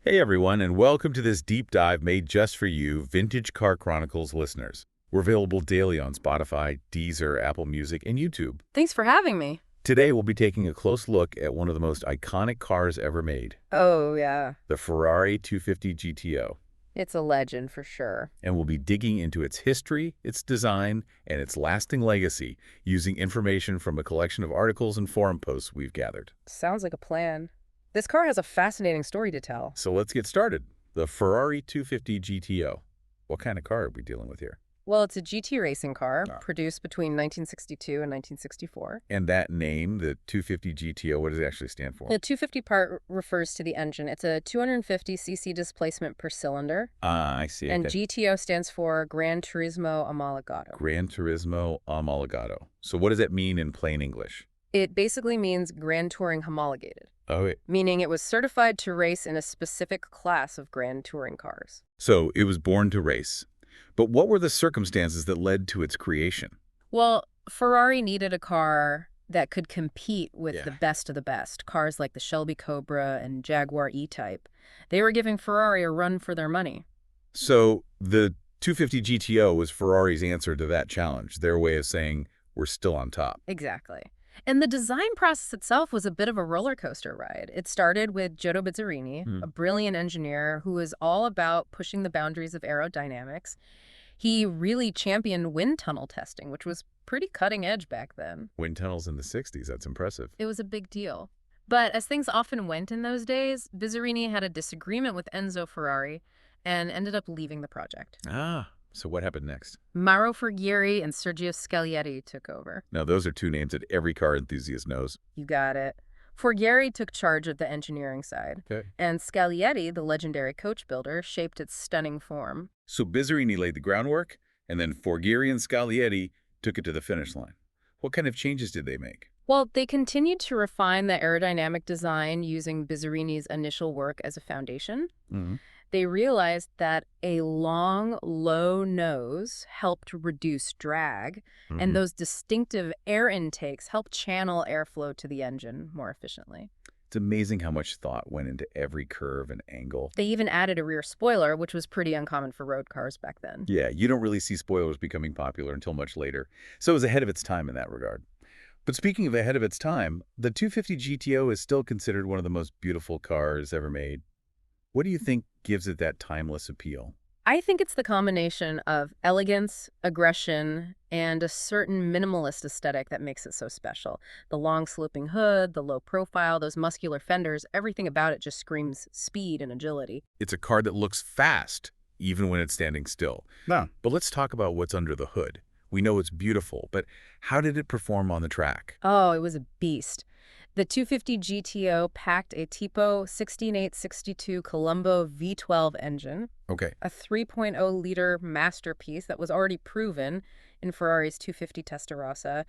Hey everyone, and welcome to this deep dive made just for you, Vintage Car Chronicles listeners. We're available daily on Spotify, Deezer, Apple Music, and YouTube. Thanks for having me. Today we'll be taking a close look at one of the most iconic cars ever made, Oh, yeah. the Ferrari 250 GTO. It's a legend for sure. And we'll be digging into its history, its design, and its lasting legacy using information from a collection of articles and forum posts we've gathered. Sounds like a plan. This car has a fascinating story to tell. So let's get started. The Ferrari 250 GTO. What kind of car are we dealing with here? Well, it's a GT racing car Ah. produced between 1962 and 1964. And that name, the 250 GTO, what does it actually stand for? The 250 part refers to the engine. It's a 250cc displacement per cylinder. Ah, I see. And Okay. GTO stands for Gran Turismo Omologato. Gran Turismo Omologato. So what does that mean in plain English? It basically means Grand Touring homologated, Oh, wait. meaning it was certified to race in a specific class of Grand Touring cars. So it was born to race. But what were the circumstances that led to its creation? Well, Ferrari needed a car that could compete with the Yeah. best of the best, cars like the Shelby Cobra and Jaguar E-Type. They were giving Ferrari a run for their money. So the 250 GTO was Ferrari's answer to that challenge, their way of saying, we're still on top. Exactly. And the design process itself was a bit of a roller coaster ride. It started with Giotto Bizzarini, a brilliant engineer who was all about pushing the boundaries of aerodynamics. He really championed wind tunnel testing, which was pretty cutting edge back then. Wind tunnels in the 60s, that's impressive. It was a big deal. But as things often went in those days, Bizzarini had a disagreement with Enzo Ferrari and ended up leaving the project. Ah, so what happened next? Mauro Ferghieri and Sergio Scaglietti took over. Now, those are two names that every car enthusiast knows. You got it. Ferghieri took charge of the engineering side, Okay. and Scaglietti, the legendary coach builder, shaped its stunning form. So Bizzarini laid the groundwork, and then Forghieri and Scaglietti took it to the finish line. What kind of changes did they make? Well, they continued to refine the aerodynamic design using Bizzarini's initial work as a foundation. They realized that a long, low nose helped reduce drag, and those distinctive air intakes helped channel airflow to the engine more efficiently. It's amazing how much thought went into every curve and angle. They even added a rear spoiler, which was pretty uncommon for road cars back then. Yeah, you don't really see spoilers becoming popular until much later, so it was ahead of its time in that regard. But speaking of ahead of its time, the 250 GTO is still considered one of the most beautiful cars ever made. What do you think gives it that timeless appeal? I think it's the combination of elegance, aggression, and a certain minimalist aesthetic that makes it so special. The long sloping hood, the low profile, those muscular fenders, everything about it just screams speed and agility. It's a car that looks fast, even when it's standing still. No. But let's talk about what's under the hood. We know it's beautiful, but how did it perform on the track? Oh, it was a beast. The 250 GTO packed a Tipo 16862 Colombo V12 engine, Okay. a 3.0-liter masterpiece that was already proven in Ferrari's 250 Testarossa.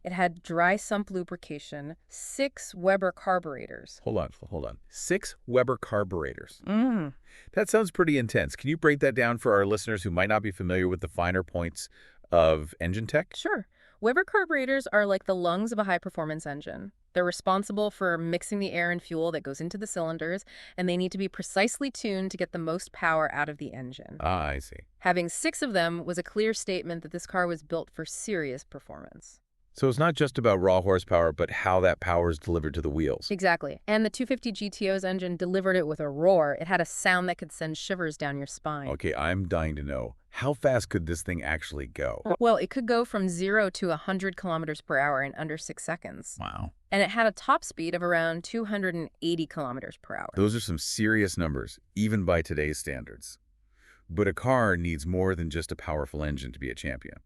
It had dry sump lubrication, 6 Weber carburetors. Hold on. 6 Weber carburetors. Mm. That sounds pretty intense. Can you break that down for our listeners who might not be familiar with the finer points of engine tech? Sure. Weber carburetors are like the lungs of a high-performance engine. They're responsible for mixing the air and fuel that goes into the cylinders, and they need to be precisely tuned to get the most power out of the engine. Ah, I see. Having 6 of them was a clear statement that this car was built for serious performance. So it's not just about raw horsepower, but how that power is delivered to the wheels. Exactly. And the 250 GTO's engine delivered it with a roar. It had a sound that could send shivers down your spine. Okay, I'm dying to know, how fast could this thing actually go? Well, it could go from 0 to 100 kilometers per hour in under 6 seconds. Wow. And it had a top speed of around 280 kilometers per hour. Those are some serious numbers, even by today's standards. But a car needs more than just a powerful engine to be a champion.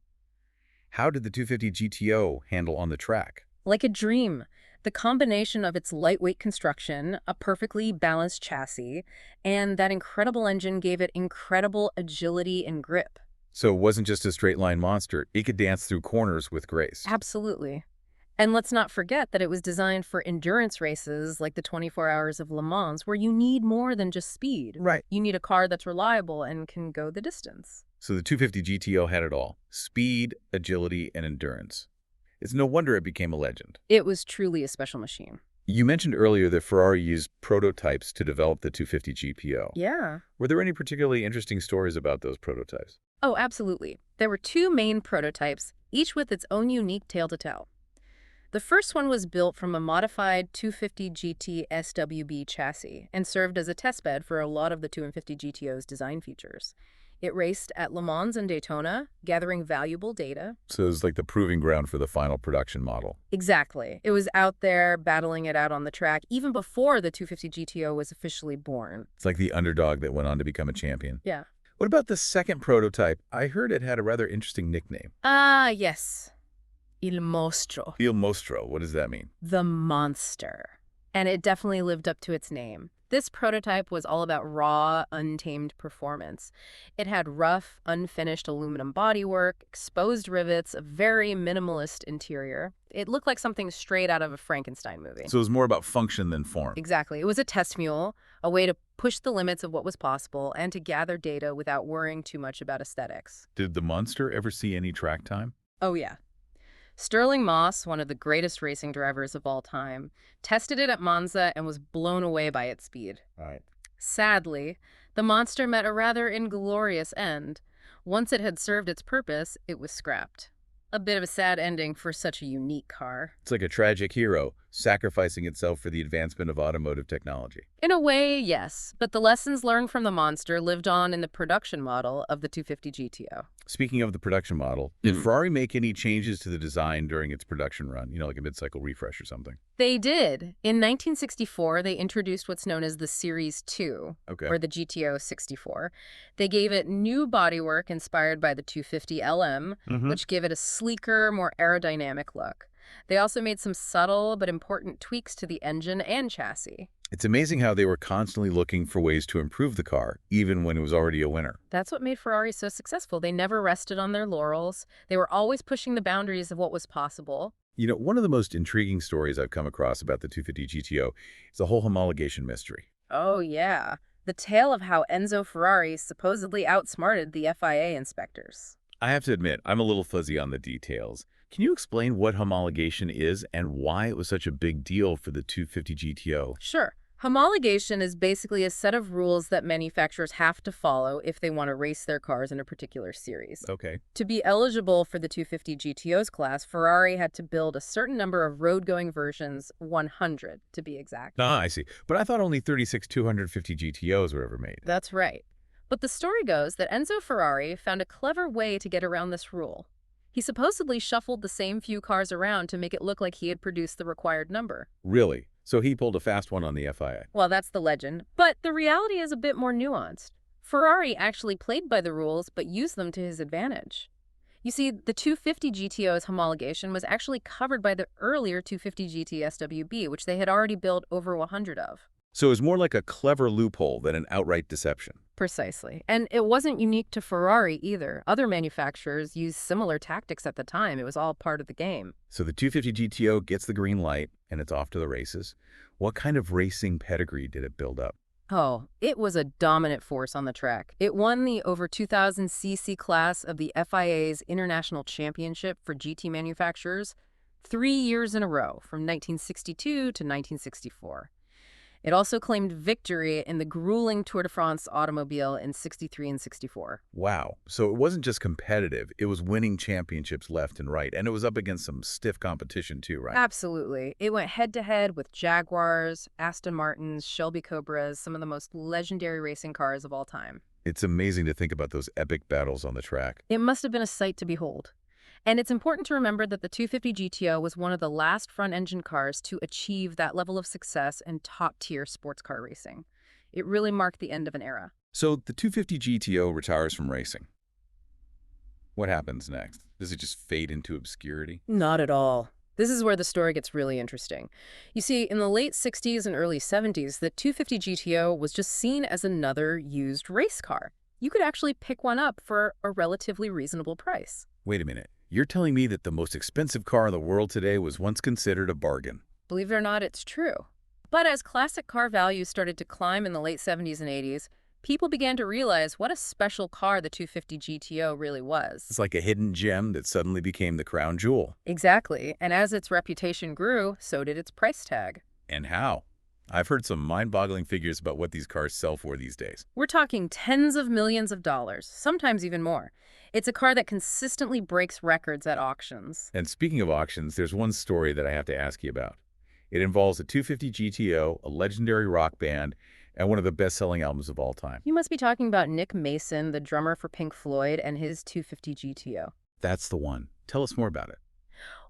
How did the 250 GTO handle on the track? Like a dream. The combination of its lightweight construction, a perfectly balanced chassis, and that incredible engine gave it incredible agility and grip. So it wasn't just a straight-line monster. It could dance through corners with grace. Absolutely. And let's not forget that it was designed for endurance races like the 24 Hours of Le Mans, where you need more than just speed. Right. You need a car that's reliable and can go the distance. So the 250 GTO had it all: speed, agility, and endurance. It's no wonder it became a legend. It was truly a special machine. You mentioned earlier that Ferrari used prototypes to develop the 250 GPO. Yeah. Were there any particularly interesting stories about those prototypes? Oh, absolutely. There were two main prototypes, each with its own unique tale to tell. The first one was built from a modified 250 GT SWB chassis and served as a testbed for a lot of the 250 GTO's design features. It raced at Le Mans and Daytona, gathering valuable data. So it was like the proving ground for the final production model. Exactly. It was out there battling it out on the track even before the 250 GTO was officially born. It's like the underdog that went on to become a champion. Yeah. What about the second prototype? I heard it had a rather interesting nickname. Ah, yes. Il Mostro. Il Mostro. What does that mean? The monster. And it definitely lived up to its name. This prototype was all about raw, untamed performance. It had rough, unfinished aluminum bodywork, exposed rivets, a very minimalist interior. It looked like something straight out of a Frankenstein movie. So it was more about function than form. Exactly. It was a test mule, a way to push the limits of what was possible and to gather data without worrying too much about aesthetics. Did the Monster ever see any track time? Oh, yeah. Sterling Moss, one of the greatest racing drivers of all time, tested it at Monza and was blown away by its speed. Right. Sadly, the monster met a rather inglorious end. Once it had served its purpose, it was scrapped. A bit of a sad ending for such a unique car. It's like a tragic hero sacrificing itself for the advancement of automotive technology. In a way, yes, but the lessons learned from the monster lived on in the production model of the 250 GTO. Speaking of the production model, did Ferrari make any changes to the design during its production run? Like a mid-cycle refresh or something? They did. In 1964, they introduced what's known as the Series 2, or the GTO 64. They gave it new bodywork inspired by the 250 LM, which gave it a sleeker, more aerodynamic look. They also made some subtle but important tweaks to the engine and chassis. It's amazing how they were constantly looking for ways to improve the car, even when it was already a winner. That's what made Ferrari so successful. They never rested on their laurels. They were always pushing the boundaries of what was possible. One of the most intriguing stories I've come across about the 250 GTO is the whole homologation mystery. Oh, yeah. The tale of how Enzo Ferrari supposedly outsmarted the FIA inspectors. I have to admit, I'm a little fuzzy on the details. Can you explain what homologation is and why it was such a big deal for the 250 GTO? Sure. Homologation is basically a set of rules that manufacturers have to follow if they want to race their cars in a particular series. Okay. To be eligible for the 250 GTO's class, Ferrari had to build a certain number of road-going versions, 100 to be exact. Ah, I see. But I thought only 36 250 GTOs were ever made. That's right. But the story goes that Enzo Ferrari found a clever way to get around this rule. He supposedly shuffled the same few cars around to make it look like he had produced the required number. Really? So he pulled a fast one on the FIA. Well, that's the legend. But the reality is a bit more nuanced. Ferrari actually played by the rules, but used them to his advantage. You see, the 250 GTO's homologation was actually covered by the earlier 250 GT SWB, which they had already built over 100 of. So it was more like a clever loophole than an outright deception. Precisely. And it wasn't unique to Ferrari either. Other manufacturers used similar tactics at the time. It was all part of the game. So the 250 GTO gets the green light, and it's off to the races. What kind of racing pedigree did it build up? Oh, it was a dominant force on the track. It won the over 2,000 cc class of the FIA's International Championship for GT manufacturers 3 years in a row, from 1962 to 1964. It also claimed victory in the grueling Tour de France automobile in 63 and 64. Wow. So it wasn't just competitive. It was winning championships left and right. And it was up against some stiff competition too, right? Absolutely. It went head-to-head with Jaguars, Aston Martins, Shelby Cobras, some of the most legendary racing cars of all time. It's amazing to think about those epic battles on the track. It must have been a sight to behold. And it's important to remember that the 250 GTO was one of the last front-engine cars to achieve that level of success in top-tier sports car racing. It really marked the end of an era. So the 250 GTO retires from racing. What happens next? Does it just fade into obscurity? Not at all. This is where the story gets really interesting. You see, in the late 60s and early 70s, the 250 GTO was just seen as another used race car. You could actually pick one up for a relatively reasonable price. Wait a minute. You're telling me that the most expensive car in the world today was once considered a bargain? Believe it or not, it's true. But as classic car values started to climb in the late 70s and 80s, people began to realize what a special car the 250 GTO really was. It's like a hidden gem that suddenly became the crown jewel. Exactly. And as its reputation grew, so did its price tag. And how? I've heard some mind-boggling figures about what these cars sell for these days. We're talking tens of millions of dollars, sometimes even more. It's a car that consistently breaks records at auctions. And speaking of auctions, there's one story that I have to ask you about. It involves a 250 GTO, a legendary rock band, and one of the best-selling albums of all time. You must be talking about Nick Mason, the drummer for Pink Floyd, and his 250 GTO. That's the one. Tell us more about it.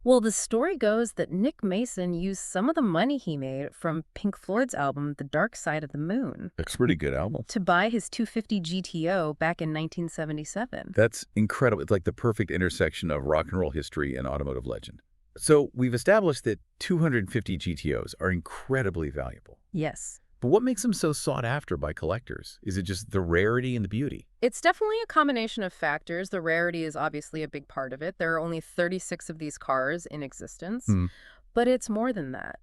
Well, the story goes that Nick Mason used some of the money he made from Pink Floyd's album, The Dark Side of the Moon, That's a pretty good album. to buy his 250 GTO back in 1977. That's incredible. It's like the perfect intersection of rock and roll history and automotive legend. So we've established that 250 GTOs are incredibly valuable. Yes. But what makes them so sought after by collectors? Is it just the rarity and the beauty? It's definitely a combination of factors. The rarity is obviously a big part of it. There are only 36 of these cars in existence. But it's more than that.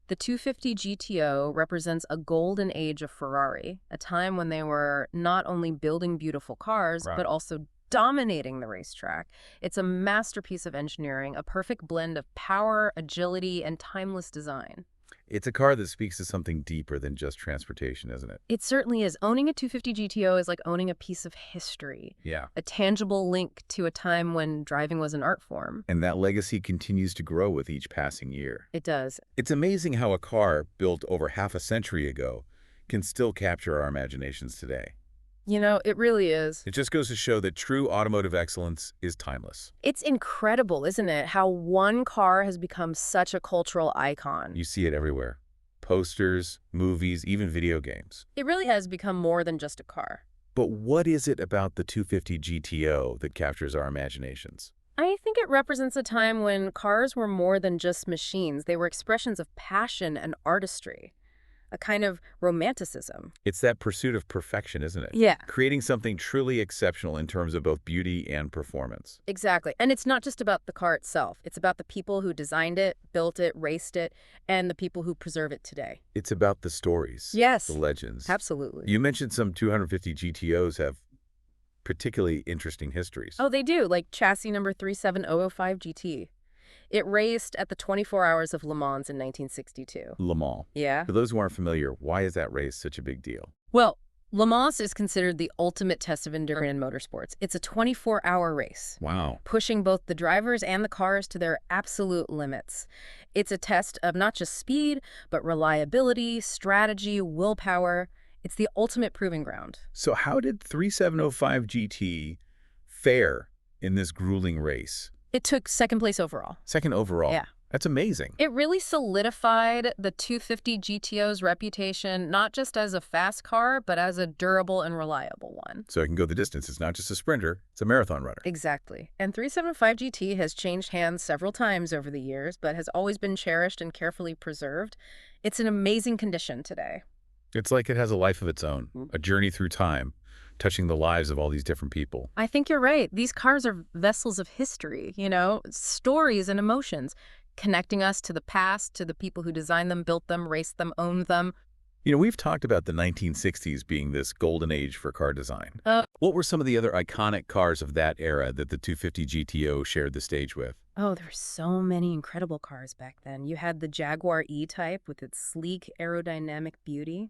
The 250 GTO represents a golden age of Ferrari, a time when they were not only building beautiful cars, Right. but also dominating the racetrack. It's a masterpiece of engineering, a perfect blend of power, agility, and timeless design. It's a car that speaks to something deeper than just transportation, isn't it? It certainly is. Owning a 250 GTO is like owning a piece of history, Yeah. a tangible link to a time when driving was an art form. And that legacy continues to grow with each passing year. It does. It's amazing how a car built over half a century ago can still capture our imaginations today. You know, it really is. It just goes to show that true automotive excellence is timeless. It's incredible, isn't it, how one car has become such a cultural icon. You see it everywhere. Posters, movies, even video games. It really has become more than just a car. But what is it about the 250 GTO that captures our imaginations? I think it represents a time when cars were more than just machines. They were expressions of passion and artistry, a kind of romanticism. It's that pursuit of perfection, isn't it? Yeah. Creating something truly exceptional in terms of both beauty and performance. Exactly. And it's not just about the car itself. It's about the people who designed it, built it, raced it, and the people who preserve it today. It's about the stories. Yes. The legends. Absolutely. You mentioned some 250 GTOs have particularly interesting histories. Oh, they do, like chassis number 37005 GT. It raced at the 24 Hours of Le Mans in 1962. Le Mans. Yeah. For those who aren't familiar, why is that race such a big deal? Well, Le Mans is considered the ultimate test of endurance in motorsports. It's a 24-hour race, Wow. pushing both the drivers and the cars to their absolute limits. It's a test of not just speed, but reliability, strategy, willpower. It's the ultimate proving ground. So how did 3705 GT fare in this grueling race? It took second place overall. Second overall. Yeah. That's amazing. It really solidified the 250 GTO's reputation, not just as a fast car, but as a durable and reliable one. So it can go the distance. It's not just a sprinter, it's a marathon runner. Exactly. And 375 GT has changed hands several times over the years, but has always been cherished and carefully preserved. It's in amazing condition today. It's like it has a life of its own, a journey through time, touching the lives of all these different people. I think you're right. These cars are vessels of history, stories and emotions, connecting us to the past, to the people who designed them, built them, raced them, owned them. We've talked about the 1960s being this golden age for car design. What were some of the other iconic cars of that era that the 250 GTO shared the stage with? Oh, there were so many incredible cars back then. You had the Jaguar E-Type with its sleek aerodynamic beauty,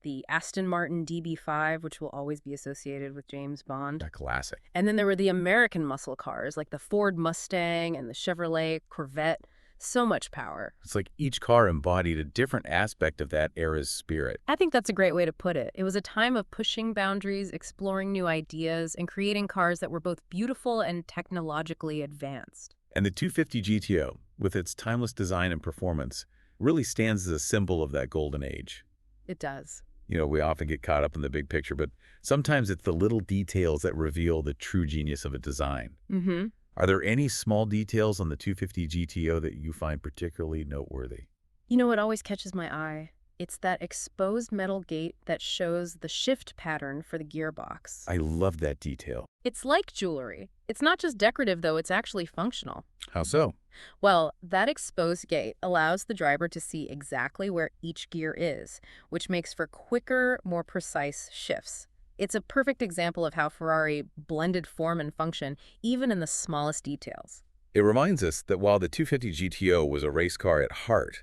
the Aston Martin DB5, which will always be associated with James Bond. A classic. And then there were the American muscle cars like the Ford Mustang and the Chevrolet Corvette. So much power. It's like each car embodied a different aspect of that era's spirit. I think that's a great way to put it. It was a time of pushing boundaries, exploring new ideas, and creating cars that were both beautiful and technologically advanced. And the 250 GTO, with its timeless design and performance, really stands as a symbol of that golden age. It does. We often get caught up in the big picture, but sometimes it's the little details that reveal the true genius of a design. Mm-hmm. Are there any small details on the 250 GTO that you find particularly noteworthy? What always catches my eye? It's that exposed metal gate that shows the shift pattern for the gearbox. I love that detail. It's like jewelry. It's not just decorative, though. It's actually functional. How so? Well, that exposed gate allows the driver to see exactly where each gear is, which makes for quicker, more precise shifts. It's a perfect example of how Ferrari blended form and function, even in the smallest details. It reminds us that while the 250 GTO was a race car at heart,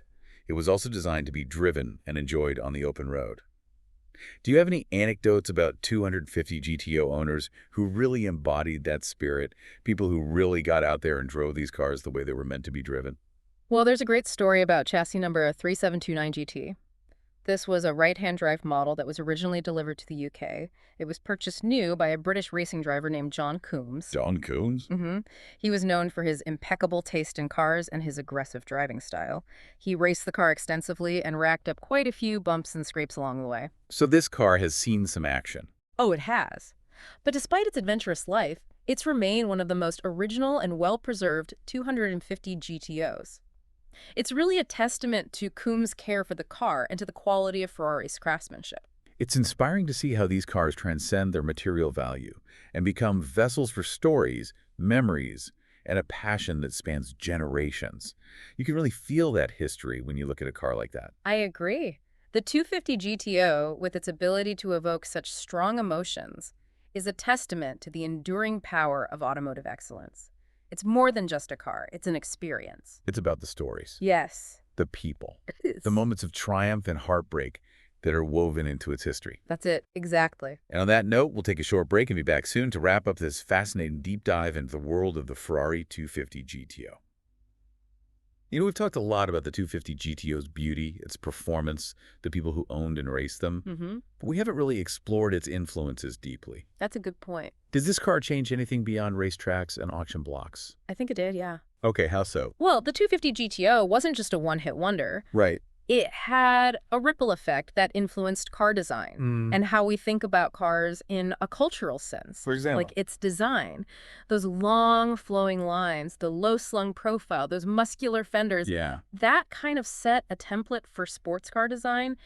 it was also designed to be driven and enjoyed on the open road. Do you have any anecdotes about 250 GTO owners who really embodied that spirit, people who really got out there and drove these cars the way they were meant to be driven? Well, there's a great story about chassis number 3729 GT. This was a right-hand drive model that was originally delivered to the UK. It was purchased new by a British racing driver named John Coombs. John Coons? He was known for his impeccable taste in cars and his aggressive driving style. He raced the car extensively and racked up quite a few bumps and scrapes along the way. So this car has seen some action. Oh, it has. But despite its adventurous life, it's remained one of the most original and well-preserved 250 GTOs. It's really a testament to Coombs' care for the car and to the quality of Ferrari's craftsmanship. It's inspiring to see how these cars transcend their material value and become vessels for stories, memories, and a passion that spans generations. You can really feel that history when you look at a car like that. I agree. The 250 GTO, with its ability to evoke such strong emotions, is a testament to the enduring power of automotive excellence. It's more than just a car. It's an experience. It's about the stories, Yes. the people, It is. the moments of triumph and heartbreak that are woven into its history. That's it. Exactly. And on that note, we'll take a short break and be back soon to wrap up this fascinating deep dive into the world of the Ferrari 250 GTO. You know, we've talked a lot about the 250 GTO's beauty, its performance, the people who owned and raced them, but we haven't really explored its influences deeply. That's a good point. Did this car change anything beyond racetracks and auction blocks? I think it did, yeah. Okay, how so? Well, the 250 GTO wasn't just a one-hit wonder. Right. It had a ripple effect that influenced car design and how we think about cars in a cultural sense. For example? Like its design. Those long flowing lines, the low slung profile, those muscular fenders. Yeah. That kind of set a template for sports car design.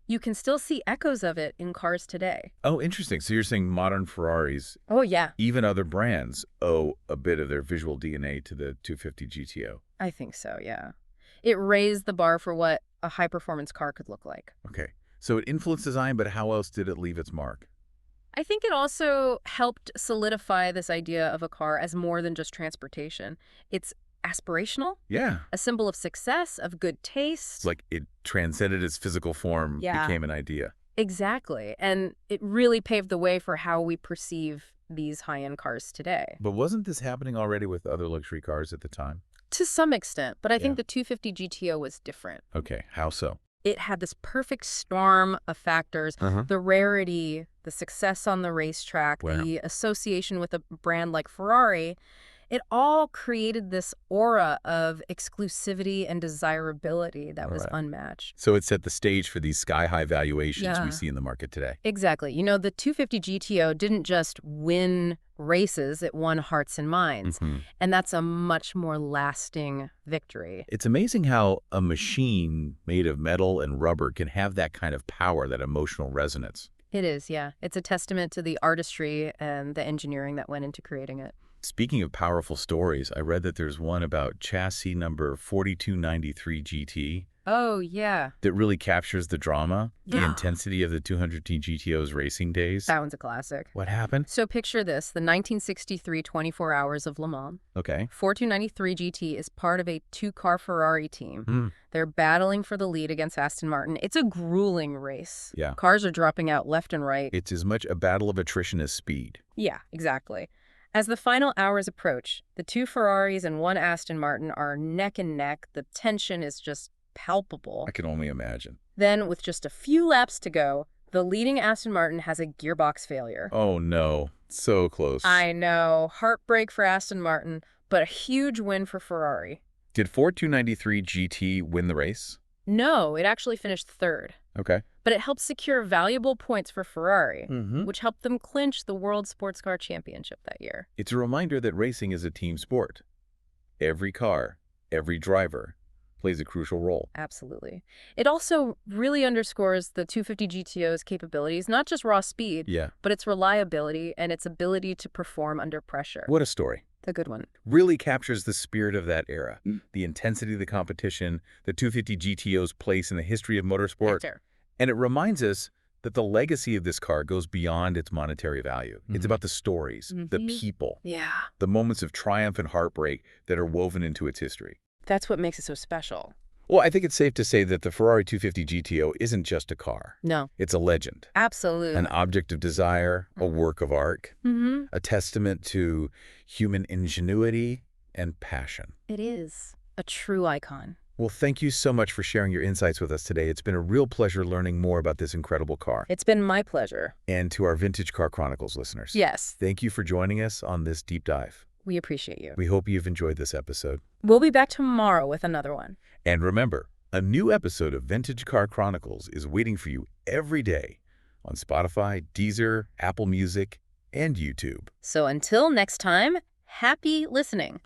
You can still see echoes of it in cars today. Oh, interesting. So you're saying modern Ferraris, Oh, yeah. even other brands, owe a bit of their visual DNA to the 250 GTO. I think so, yeah. It raised the bar for what a high-performance car could look like. Okay. So it influenced design, but how else did it leave its mark? I think it also helped solidify this idea of a car as more than just transportation. It's aspirational, Yeah. a symbol of success, of good taste. It's like it transcended its physical form, Yeah. became an idea. Exactly. And it really paved the way for how we perceive these high-end cars today. But wasn't this happening already with other luxury cars at the time? To some extent, but I think Yeah. the 250 GTO was different. Okay, how so? It had this perfect storm of factors, the rarity, the success on the racetrack, Wow. the association with a brand like Ferrari. It all created this aura of exclusivity and desirability that was unmatched. So it set the stage for these sky-high valuations Yeah. we see in the market today. Exactly. You know, the 250 GTO didn't just win races, it won hearts and minds. And that's a much more lasting victory. It's amazing how a machine made of metal and rubber can have that kind of power, that emotional resonance. It is, yeah. It's a testament to the artistry and the engineering that went into creating it. Speaking of powerful stories, I read that there's one about chassis number 4293 GT Oh, yeah. that really captures the drama, the Yeah. intensity of the 200T GTO's racing days. That one's a classic. What happened? So picture this, the 1963 24 Hours of Le Mans. Okay. 4293 GT is part of a two-car Ferrari team. They're battling for the lead against Aston Martin. It's a grueling race. Yeah. Cars are dropping out left and right. It's as much a battle of attrition as speed. Yeah, exactly. As the final hours approach, the two Ferraris and one Aston Martin are neck and neck. The tension is just palpable. I can only imagine. Then, with just a few laps to go, the leading Aston Martin has a gearbox failure. Oh, no. So close. I know. Heartbreak for Aston Martin, but a huge win for Ferrari. Did 4293 GT win the race? No, it actually finished third. Okay. But it helped secure valuable points for Ferrari, Mm-hmm. which helped them clinch the World Sports Car Championship that year. It's a reminder that racing is a team sport. Every car, every driver plays a crucial role. Absolutely. It also really underscores the 250 GTO's capabilities, not just raw speed, Yeah. but its reliability and its ability to perform under pressure. What a story. It's a good one. Really captures the spirit of that era, the intensity of the competition, the 250 GTO's place in the history of motorsport. Hector. And it reminds us that the legacy of this car goes beyond its monetary value. It's about the stories, the people, Yeah. the moments of triumph and heartbreak that are woven into its history. That's what makes it so special. Well, I think it's safe to say that the Ferrari 250 GTO isn't just a car. No. It's a legend, an Absolutely. object of desire, a work of art, Mm-hmm. a testament to human ingenuity and passion. It is a true icon. Well, thank you so much for sharing your insights with us today. It's been a real pleasure learning more about this incredible car. It's been my pleasure. And to our Vintage Car Chronicles listeners, Yes, thank you for joining us on this deep dive. we appreciate you. We hope you've enjoyed this episode. We'll be back tomorrow with another one. And remember, a new episode of Vintage Car Chronicles is waiting for you every day on Spotify, Deezer, Apple Music, and YouTube. So until next time, happy listening.